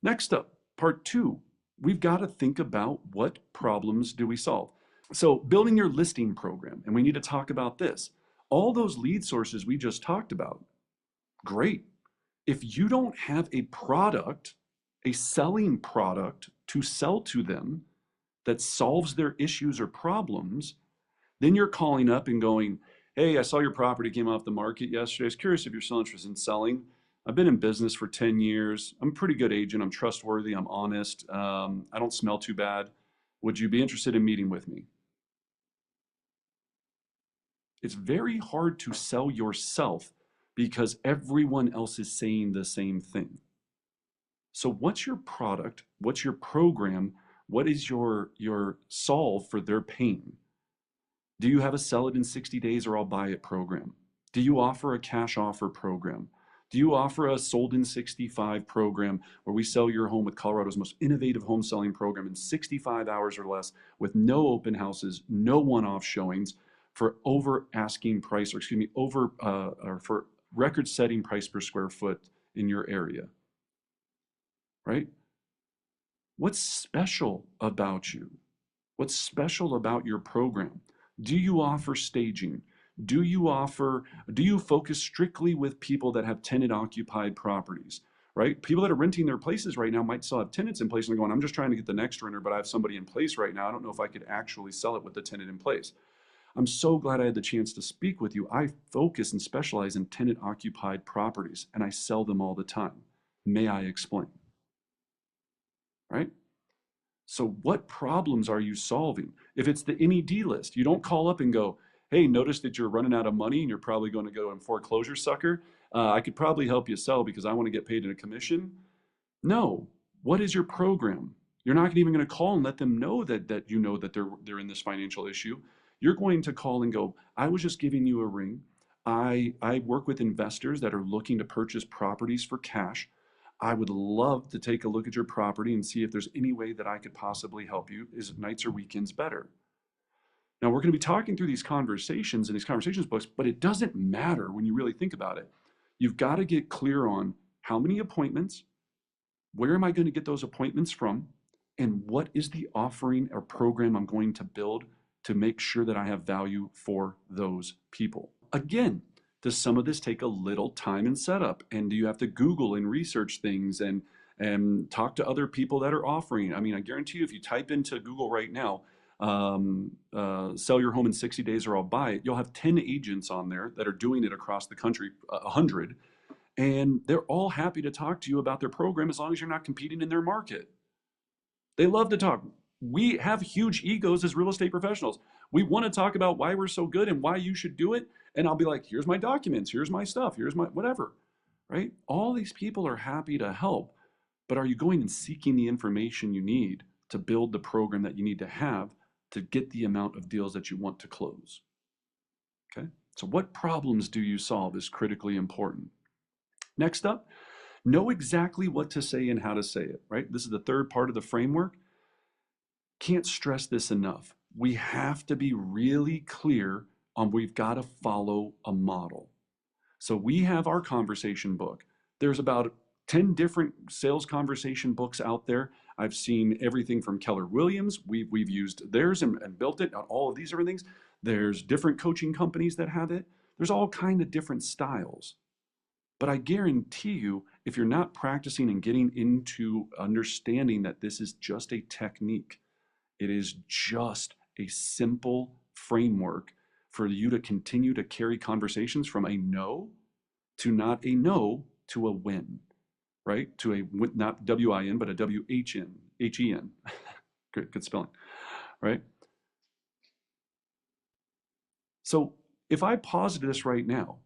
Next up, part 2, we've got to think about what problems do we solve. So building your listing program, and we need to talk about this. All those lead sources we just talked about, great. If you don't have a product, a selling product to sell to them that solves their issues or problems, then you're calling up and going, hey, I saw your property came off the market yesterday. I was curious if you're still interested in selling. I've been in business for 10 years. I'm a pretty good agent. I'm trustworthy. I'm honest. I don't smell too bad. Would you be interested in meeting with me? It's very hard to sell yourself because everyone else is saying the same thing. So what's your product? What's your program? What is your solve for their pain? Do you have a sell it in 60 days or I'll buy it program? Do you offer a cash offer program? Do you offer a sold in 65 program where we sell your home with Colorado's most innovative home selling program in 65 hours or less with no open houses, no one-off showings for over asking price, or excuse me, or for record setting price per square foot in your area, right? What's special about you? What's special about your program? Do you offer staging? Do you focus strictly with people that have tenant occupied properties, right? People that are renting their places right now might still have tenants in place and they're going, I'm just trying to get the next renter, but I have somebody in place right now. I don't know if I could actually sell it with the tenant in place. I'm so glad I had the chance to speak with you. I focus and specialize in tenant occupied properties and I sell them all the time. May I explain? Right? So what problems are you solving? If it's the NED list, you don't call up and go, hey, notice that you're running out of money and you're probably going to go in foreclosure, sucker. I could probably help you sell because I want to get paid in a commission. No. What is your program? You're not even going to call and let them know that you know that they're in this financial issue. You're going to call and go, I was just giving you a ring. I work with investors that are looking to purchase properties for cash. I would love to take a look at your property and see if there's any way that I could possibly help you. Is nights or weekends better? Now, we're going to be talking through these conversations in these conversations books, but it doesn't matter when you really think about it. You've got to get clear on how many appointments, where am I going to get those appointments from, and what is the offering or program I'm going to build to make sure that I have value for those people. Again, does some of this take a little time and setup? And do you have to Google and research things and talk to other people that are offering? I mean, I guarantee you, if you type into Google right now, sell your home in 60 days or I'll buy it, you'll have 10 agents on there that are doing it across the country, 100, and they're all happy to talk to you about their program as long as you're not competing in their market. They love to talk. We have huge egos as real estate professionals. We want to talk about why we're so good and why you should do it. And I'll be like, here's my documents, here's my stuff, here's my whatever, right? All these people are happy to help, but are you going and seeking the information you need to build the program that you need to have to get the amount of deals that you want to close? Okay, so what problems do you solve is critically important. Next up, know exactly what to say and how to say it, right? This is the third part of the framework. Can't stress this enough. We have to be really clear on we've got to follow a model. So we have our conversation book. There's about 10 different sales conversation books out there. I've seen everything from Keller Williams. We've used theirs and built it on all of these different things. There's different coaching companies that have it. There's all kind of different styles. But I guarantee you, if you're not practicing and getting into understanding that this is just a technique, it is just a simple framework for you to continue to carry conversations from a no to not a no to a win, right? To a not W-I-N, but a W-H-N, H-E-N. Good spelling, right? So if I paused this right now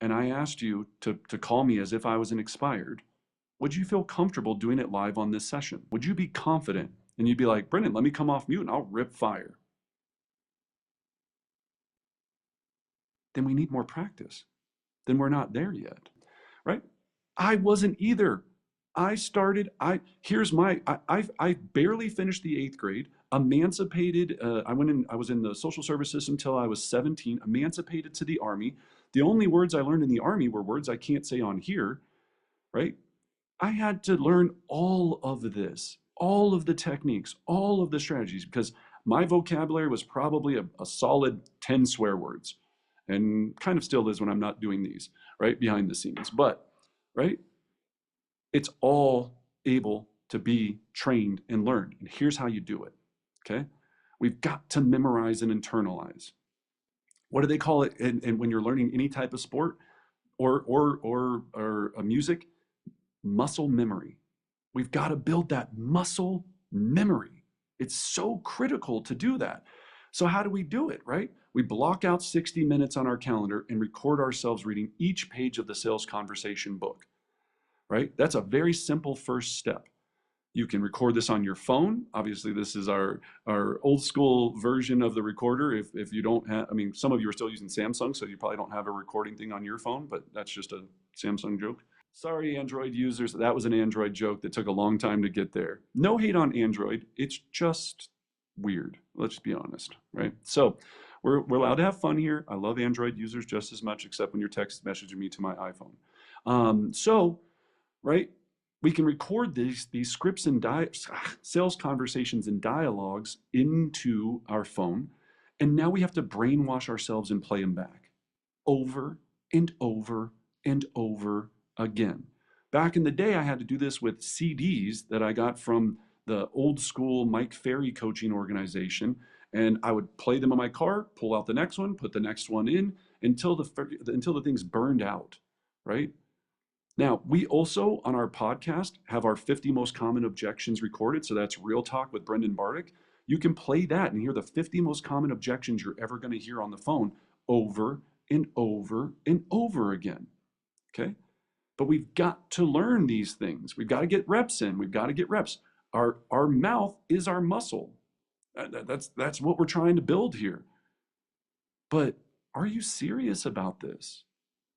and I asked you to call me as if I was an expired, would you feel comfortable doing it live on this session? Would you be confident? And you'd be like, Brendan, let me come off mute and I'll rip fire. Then we need more practice. Then we're not there yet, right? I wasn't either. I barely finished the 8th grade, emancipated. I was in the social service system till I was 17, emancipated to the Army. The only words I learned in the Army were words I can't say on here, right? I had to learn all of this, all of the techniques, all of the strategies, because my vocabulary was probably a solid 10 swear words, and kind of still is when I'm not doing these, right, behind the scenes. But, right, it's all able to be trained and learned. And here's how you do it, okay? We've got to memorize and internalize. What do they call it? And when you're learning any type of sport or a music, muscle memory. We've got to build that muscle memory. It's so critical to do that. So how do we do it, right? We block out 60 minutes on our calendar and record ourselves reading each page of the sales conversation book, right? That's a very simple first step. You can record this on your phone. Obviously, this is our old school version of the recorder. If you don't have, I mean, some of you are still using Samsung, so you probably don't have a recording thing on your phone, but that's just a Samsung joke. Sorry, Android users, that was an Android joke that took a long time to get there. No hate on Android, it's just weird. Let's be honest, right? So we're allowed to have fun here. I love Android users just as much, except when you're text messaging me to my iPhone. Right, we can record these scripts and sales conversations and dialogues into our phone, and now we have to brainwash ourselves and play them back over and over and over again. Back in the day, I had to do this with CDs that I got from the old school Mike Ferry coaching organization, and I would play them in my car, pull out the next one, put the next one in until the things burned out, right? Now, we also on our podcast have our 50 most common objections recorded. So that's Real Talk with Brendan Bartic. You can play that and hear the 50 most common objections you're ever going to hear on the phone over and over and over again. Okay? But we've got to learn these things. We've got to get reps in. We've got to get reps. Our mouth is our muscle. That's what we're trying to build here. But are you serious about this?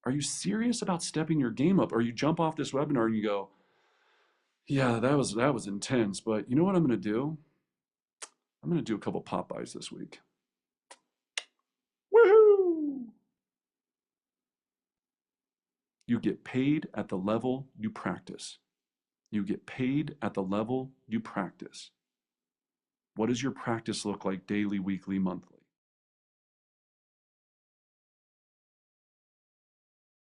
Are you serious about stepping your game up? Or you jump off this webinar and you go, yeah, that was intense, but you know what I'm going to do? I'm going to do a couple Popeyes this week. Woohoo! You get paid at the level you practice. You get paid at the level you practice. What does your practice look like daily, weekly, monthly?